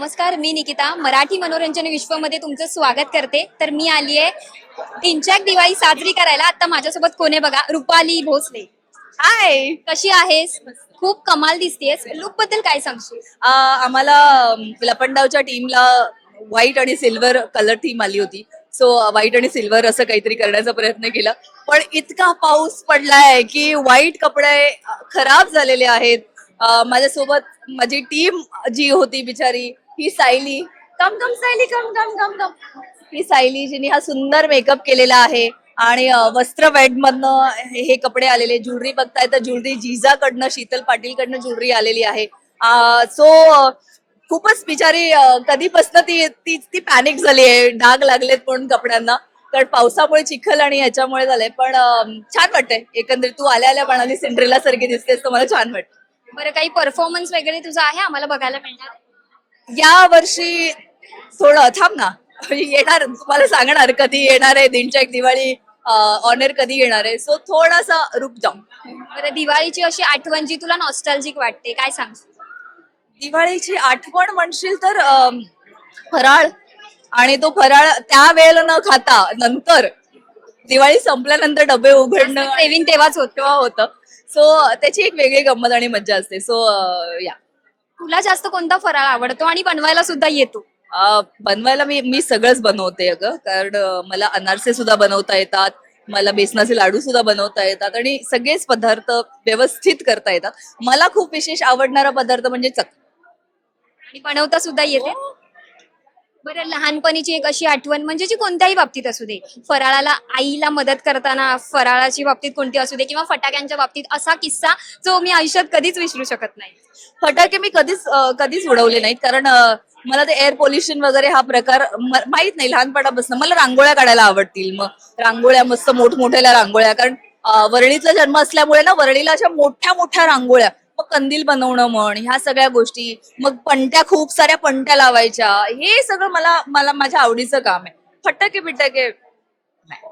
नमस्कार, मी निकिता मराठी मनोरंजन विश्वमध्ये तुमचं स्वागत करते. तर मी आली आहे ढिंच्याक दिवाळी साजरी करायला. आता माझ्यासोबत कोण आहे बघा, रुपाली भोसले. हाय, कशी आहेस? खूप कमाल दिसतेस. लुक बद्दल काय सांगशील? आम्हाला लपंडावच्या टीमला व्हाईट आणि सिल्वर कलर थीम आली होती. सो व्हाईट आणि सिल्वर असं काहीतरी करण्याचा प्रयत्न केला, पण इतका पाऊस पडलाय की व्हाईट कपडे खराब झालेले आहेत. माझ्यासोबत माझी टीम जी होती बिचारी, ही सायली, कम कम सायली, कम कम कम कम, ही सायली जिने हा सुंदर मेकअप केलेला आहे. आणि वस्त्र वेड मधनं हे कपडे आलेले. ज्वेलरी बघताय तर ज्वेलरी जिजाकडनं, शीतल पाटील कडनं ज्वेलरी आलेली आहे. सो खूपच बिचारी कधीपासून ती ती ती पॅनिक झाली आहे. डाग लागलेत पण कपड्यांना, कारण पावसामुळे चिखल आणि ह्याच्यामुळे झालंय. पण छान वाटतंय एकंदरीत. तू आल्या आल्या म्हणाली सिंड्रेला सारखी दिसतेस, तर मला छान वाटतं. बरं, काही परफॉर्मन्स वगैरे तुझा आहे आम्हाला बघायला मिळणार? या वर्षी थोडं थांब ना, येणार, तुम्हाला सांगणार कधी येणार आहे ढिंच्याक दिवाळी ऑनर कधी येणार आहे. सो थोडासा रुक जाऊ. बरं, दिवाळीची अशी आठवण जी तुला नॉस्टॅल्जिक वाटते, काय सांगशील? दिवाळीची आठवण म्हणशील तर फराळ. आणि तो फराळ त्या वेळेला न खाता नंतर दिवाळी संपल्यानंतर डबे उघडणं क्रेविंग तेव्हाच होत. तेव्हा होतं. सो त्याची एक वेगळी गंमत आणि मज्जा असते. सो या तुला जास्त कोणता फराळ आवडतो आणि बनवायला सुद्धा येतो? बनवायला मी मी सगळंच बनवते अगं, कारण मला अनारसे सुद्धा बनवता येतात, मला बेसनाचे लाडू सुद्धा बनवता येतात आणि सगळेच पदार्थ व्यवस्थित करता येतात. मला खूप विशेष आवडणारा पदार्थ म्हणजे चकली. आणि बनवता सुद्धा येते? बरं, लहानपणीची एक अशी आठवण म्हणजे जी कोणत्याही बाबतीत असू दे, फराळाला आईला मदत करताना फराळाची बाबतीत कोणती असू दे किंवा फटाक्यांच्या बाबतीत असा किस्सा जो मी आयुष्यात कधीच विसरू शकत नाही. फटाके मी कधीच उडवले नाहीत, कारण मला ते एअर पोल्युशन वगैरे हा प्रकार माहित नाही लहानपणापासून. मला रांगोळ्या काढायला आवडतील, मग रांगोळ्या मस्त मोठमोठ्या रांगोळ्या, कारण वरळीतला जन्म असल्यामुळे ना वरळीला अशा मोठ्या मोठ्या रांगोळ्या, मग कंदील बनवणं म्हण, ह्या सगळ्या गोष्टी, मग पणत्या, खूप साऱ्या पणत्या लावायच्या, हे सगळं मला मला माझ्या आवडीचं काम आहे. फटाके बिटाके नाही.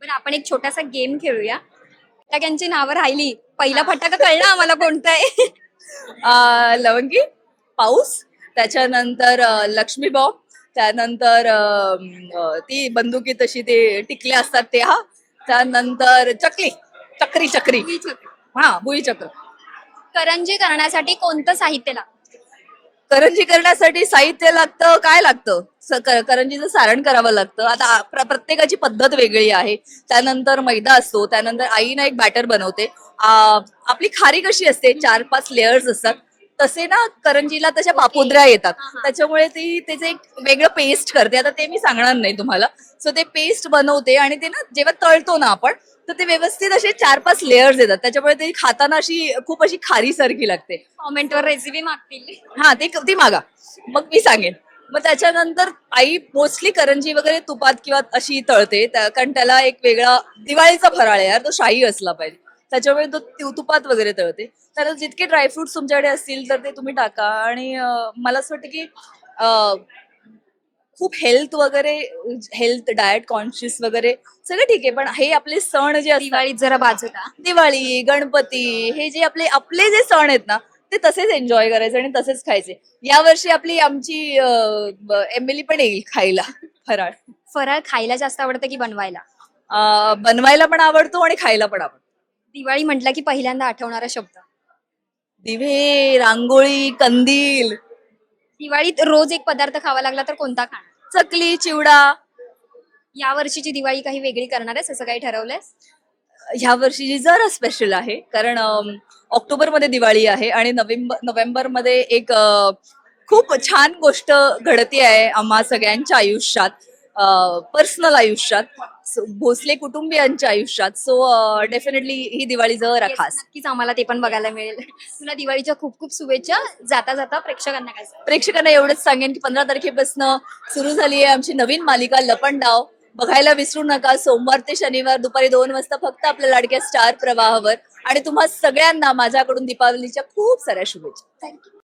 बरं, आपण एक छोटासा गेम खेळूया. फटाक्यांची नावं राहिली, पहिला फटाका कळलं आम्हाला कोणतं आहे? लवंगी, पाऊस, त्याच्यानंतर लक्ष्मी बॉम्ब, त्यानंतर ती बंदुकी तशी ते टिकल्या असतात ते, हा, त्यानंतर चकली, चक्री चक्री, हा, भुई चक्र. करंजी करण्यासाठी कोणतं साहित्य लागतं? करंजी करण्यासाठी साहित्य लागतं, काय लागतं? करंजीचं सारण करावं लागतं. आता प्रत्येकाची पद्धत वेगळी आहे. त्यानंतर मैदा असतो, त्यानंतर आई ना एक बॅटर बनवते. आपली खारी कशी असते, 4-5 लेयर्स असतात, तसे ना करंजीला तशा पापुद्र्या येतात. त्याच्यामुळे ती त्याचं एक वेगळं पेस्ट करते. आता ते मी सांगणार नाही तुम्हाला. सो ते पेस्ट बनवते आणि ते ना जेव्हा तळतो ना आपण, तर ते व्यवस्थित असे 4-5 लेयर्स येतात. त्याच्यामुळे ते खाताना अशी खूप अशी खारी सारखी लागते. कॉमेंटवर रेसिपी मागतील. हा, ती मागा, मग मी सांगेन. मग त्याच्यानंतर आई मोस्टली करंजी वगैरे तुपात किंवा अशी तळते, कारण त्याला एक वेगळा दिवाळीचा फराळ आहे यार, तो शाही असला पाहिजे. त्याच्यामुळे तो तुपात वगैरे तळते. तर जितके ड्रायफ्रुट्स तुमच्याकडे असतील तर ते तुम्ही टाका. आणि मला असं वाटतं की खूप हेल्थ डाएट कॉन्शियस वगैरे सगळं ठीक आहे, पण हे आपले सण जे असतात, दिवाळीत जरा बाजूला. दिवाळी, गणपती, हे जे आपले आपले जे सण आहेत ना, ते तसेच एन्जॉय करायचे आणि तसेच खायचे. यावर्षी आमची एमएलई पण येईल खायला फराळ. फराळ खायला जास्त आवडतं की बनवायला? बनवायला पण आवडतो आणि खायला पण आवडतो. दिवाळी म्हटलं की पहिल्यांदा आठवणारा शब्द? दिवे, रांगोळी, कंदील. दिवाळीत रोज एक पदार्थ खावा लागला तर कोणता खाणार? चकली, चिवडा. या वर्षीची दिवाळी काही वेगळी करणार आहेस, असं काही ठरवलंयस? ह्या वर्षीची जरा स्पेशल आहे, कारण ऑक्टोबरमध्ये दिवाळी आहे आणि नोव्हेंबरमध्ये एक खूप छान गोष्ट घडते आहे आम्हा सगळ्यांच्या आयुष्यात, पर्सनल आयुष्यात, भोसले कुटुंबियांच्या आयुष्यात. सो डेफिनेटली ही दिवाळी जरा Yes, खास. नक्कीच आम्हाला ते पण बघायला मिळेल. तुला दिवाळीच्या खूप खूप शुभेच्छा. जाता जाता प्रेक्षकांना काय सांग? प्रेक्षकांना एवढंच सांगेन की 15 तारखेपासून सुरू झाली आहे आमची नवीन मालिका लपंडाव. बघायला विसरू नका. सोमवार ते शनिवार दुपारी 2 वाजता फक्त आपल्या लाडक्या स्टार प्रवाहावर. आणि तुम्हा सगळ्यांना माझ्याकडून दीपावलीच्या खूप साऱ्या शुभेच्छा. थँक्यू.